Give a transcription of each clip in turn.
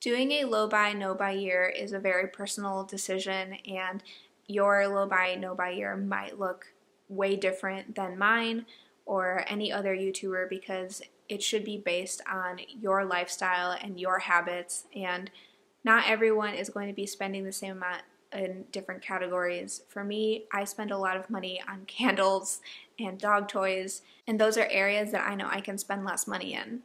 Doing a low buy, no buy year is a very personal decision, and your low buy, no buy year might look way different than mine or any other YouTuber because it should be based on your lifestyle and your habits, and not everyone is going to be spending the same amount in different categories. For me, I spend a lot of money on candles and dog toys, and those are areas that I know I can spend less money in.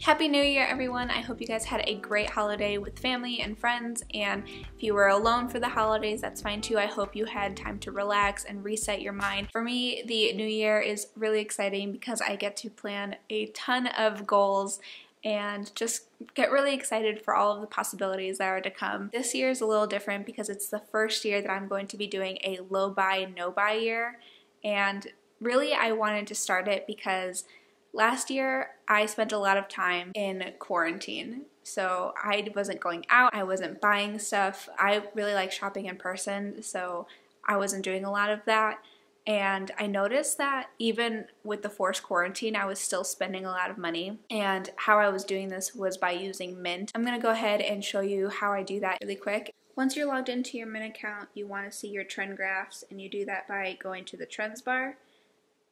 Happy New Year, everyone. I hope you guys had a great holiday with family and friends, and if you were alone for the holidays, that's fine too. I hope you had time to relax and reset your mind. For me, the new year is really exciting because I get to plan a ton of goals and just get really excited for all of the possibilities that are to come. This year is a little different because it's the first year that I'm going to be doing a low buy, no buy year, and really I wanted to start it because last year, I spent a lot of time in quarantine, so I wasn't going out, I wasn't buying stuff. I really like shopping in person, so I wasn't doing a lot of that, and I noticed that even with the forced quarantine, I was still spending a lot of money, and how I was doing this was by using Mint. I'm going to go ahead and show you how I do that really quick. Once you're logged into your Mint account, you want to see your trend graphs, and you do that by going to the Trends bar.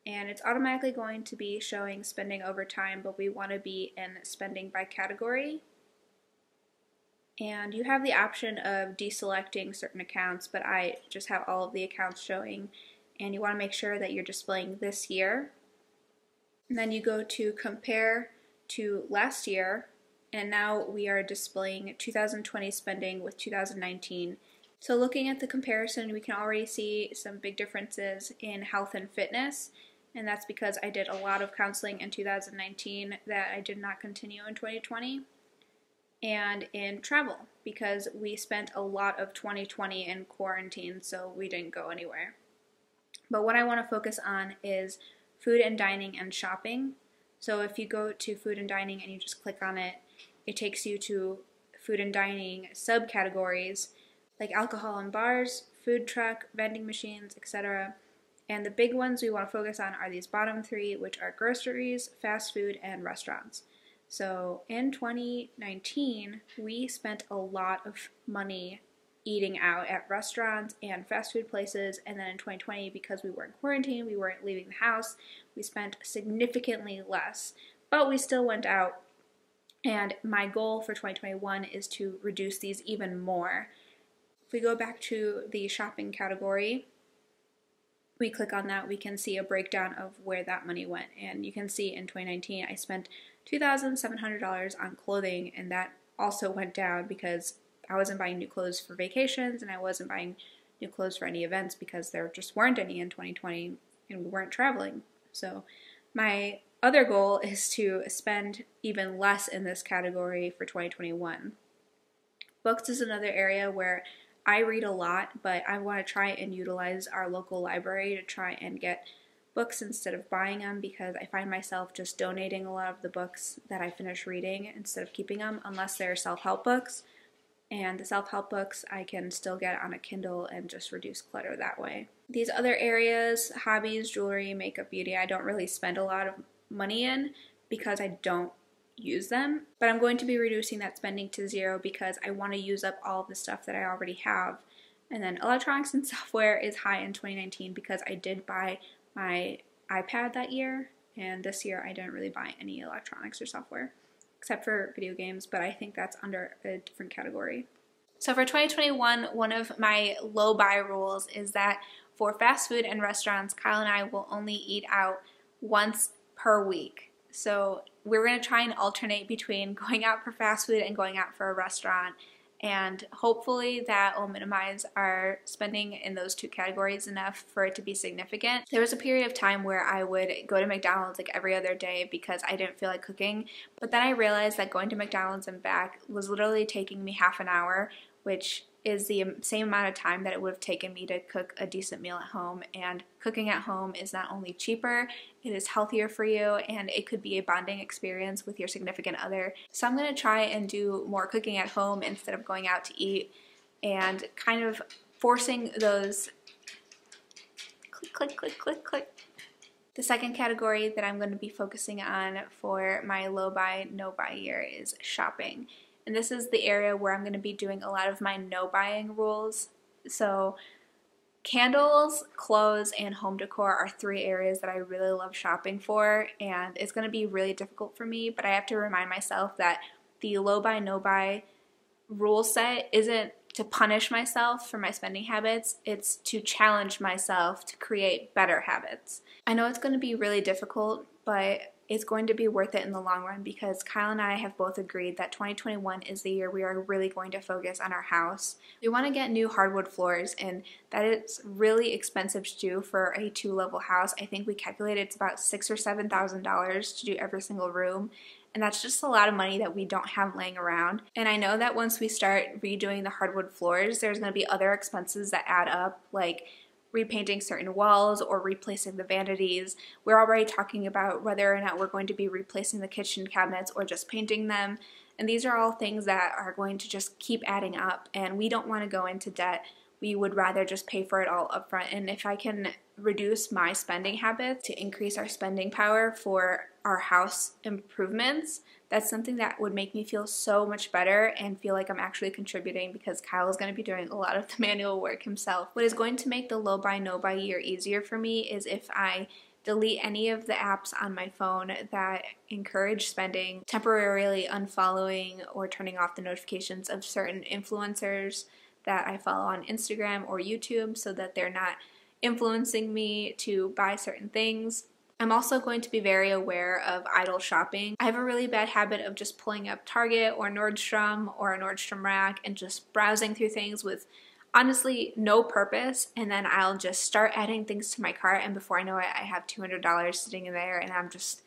And it's automatically going to be showing spending over time, but we want to be in spending by category. And you have the option of deselecting certain accounts, but I just have all of the accounts showing, and you want to make sure that you're displaying this year. And then you go to compare to last year, and now we are displaying 2020 spending with 2019. So looking at the comparison, we can already see some big differences in health and fitness. And that's because I did a lot of counseling in 2019 that I did not continue in 2020. And in travel, because we spent a lot of 2020 in quarantine, so we didn't go anywhere. But what I want to focus on is food and dining and shopping. So if you go to food and dining and you just click on it, it takes you to food and dining subcategories like alcohol and bars, food truck, vending machines, etc. And the big ones we want to focus on are these bottom three, which are groceries, fast food, and restaurants. So in 2019, we spent a lot of money eating out at restaurants and fast food places, and then in 2020, because we were in quarantine, we weren't leaving the house, we spent significantly less, but we still went out. And my goal for 2021 is to reduce these even more. If we go back to the shopping category, we click on that, we can see a breakdown of where that money went. And you can see in 2019, I spent $2,700 on clothing, and that also went down because I wasn't buying new clothes for vacations, and I wasn't buying new clothes for any events because there just weren't any in 2020, and we weren't traveling. So my other goal is to spend even less in this category for 2021. Books is another area where I read a lot, but I want to try and utilize our local library to try and get books instead of buying them, because I find myself just donating a lot of the books that I finish reading instead of keeping them, unless they're self-help books. And the self-help books I can still get on a Kindle and just reduce clutter that way. These other areas, hobbies, jewelry, makeup, beauty, I don't really spend a lot of money in because I don't use them, but I'm going to be reducing that spending to zero because I want to use up all of the stuff that I already have. And then electronics and software is high in 2019 because I did buy my iPad that year, and this year I didn't really buy any electronics or software except for video games, but I think that's under a different category. So for 2021, one of my low buy rules is that for fast food and restaurants, Kyle and I will only eat out once per week. So we're going to try and alternate between going out for fast food and going out for a restaurant, and hopefully that will minimize our spending in those two categories enough for it to be significant. There was a period of time where I would go to McDonald's like every other day because I didn't feel like cooking, but then I realized that going to McDonald's and back was literally taking me half an hour, which is the same amount of time that it would have taken me to cook a decent meal at home. And cooking at home is not only cheaper, it is healthier for you, and it could be a bonding experience with your significant other. So I'm going to try and do more cooking at home instead of going out to eat, and kind of forcing those click, click, click, click, click The second category that I'm going to be focusing on for my low buy, no buy year is shopping. And this is the area where I'm going to be doing a lot of my no buying rules. So candles, clothes, and home decor are three areas that I really love shopping for, and it's going to be really difficult for me, but I have to remind myself that the low buy, no buy rule set isn't to punish myself for my spending habits, it's to challenge myself to create better habits. I know it's going to be really difficult, but it's going to be worth it in the long run because Kyle and I have both agreed that 2021 is the year we are really going to focus on our house. We want to get new hardwood floors, and that is really expensive to do for a 2-level house. I think we calculated it's about $6,000 or $7,000 to do every single room. And that's just a lot of money that we don't have laying around. And I know that once we start redoing the hardwood floors, there's going to be other expenses that add up, like repainting certain walls or replacing the vanities. We're already talking about whether or not we're going to be replacing the kitchen cabinets or just painting them. And these are all things that are going to just keep adding up, and we don't want to go into debt. We would rather just pay for it all up front. And if I can reduce my spending habits to increase our spending power for our house improvements, that's something that would make me feel so much better and feel like I'm actually contributing, because Kyle is going to be doing a lot of the manual work himself. What is going to make the low buy, no buy year easier for me is if I delete any of the apps on my phone that encourage spending, temporarily unfollowing or turning off the notifications of certain influencers that I follow on Instagram or YouTube so that they're not influencing me to buy certain things. I'm also going to be very aware of idle shopping. I have a really bad habit of just pulling up Target or Nordstrom or a Nordstrom Rack and just browsing through things with honestly no purpose, and then I'll just start adding things to my cart, and before I know it, I have $200 sitting in there, and I'm just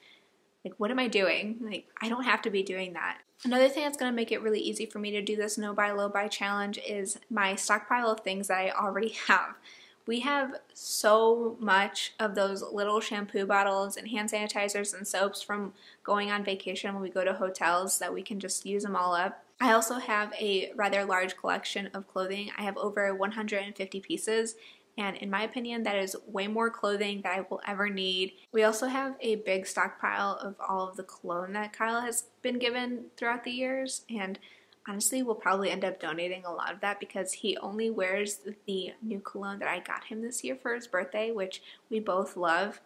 like, what am I doing? Like, I don't have to be doing that. Another thing that's going to make it really easy for me to do this no buy, low buy challenge is my stockpile of things that I already have. We have so much of those little shampoo bottles and hand sanitizers and soaps from going on vacation when we go to hotels that we can just use them all up. I also have a rather large collection of clothing. I have over 150 pieces, and in my opinion, that is way more clothing that I will ever need. We also have a big stockpile of all of the cologne that Kyle has been given throughout the years, and honestly, we'll probably end up donating a lot of that because he only wears the new cologne that I got him this year for his birthday, which we both love.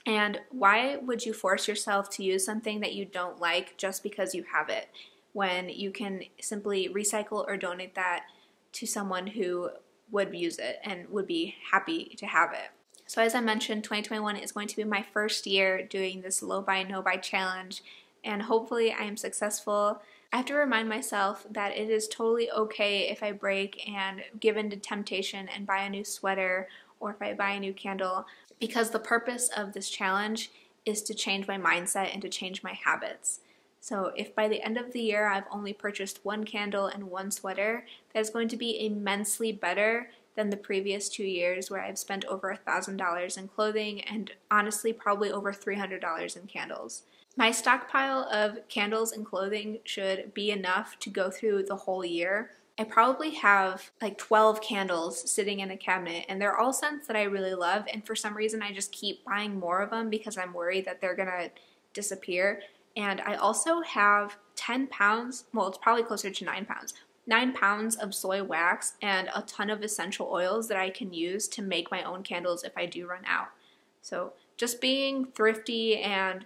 And why would you force yourself to use something that you don't like just because you have it, when you can simply recycle or donate that to someone who would use it and would be happy to have it? So as I mentioned, 2021 is going to be my first year doing this low buy, no buy challenge, and hopefully I am successful. I have to remind myself that it is totally okay if I break and give in to temptation and buy a new sweater, or if I buy a new candle, because the purpose of this challenge is to change my mindset and to change my habits. So if by the end of the year I've only purchased one candle and one sweater, that is going to be immensely better than the previous 2 years where I've spent over $1,000 in clothing and honestly probably over $300 in candles. My stockpile of candles and clothing should be enough to go through the whole year. I probably have like 12 candles sitting in a cabinet, and they're all scents that I really love, and for some reason I just keep buying more of them because I'm worried that they're gonna disappear. And I also have 10 pounds, well, it's probably closer to 9 pounds, 9 pounds of soy wax and a ton of essential oils that I can use to make my own candles if I do run out. So just being thrifty and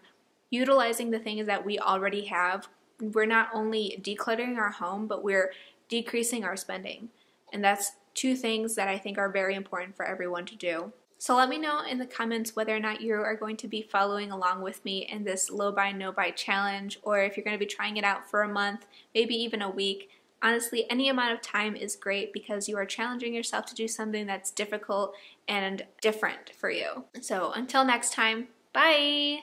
utilizing the things that we already have, we're not only decluttering our home, but we're decreasing our spending. And that's two things that I think are very important for everyone to do. So let me know in the comments whether or not you are going to be following along with me in this low buy, no buy challenge, or if you're going to be trying it out for a month, maybe even a week. Honestly, any amount of time is great because you are challenging yourself to do something that's difficult and different for you. So until next time, bye!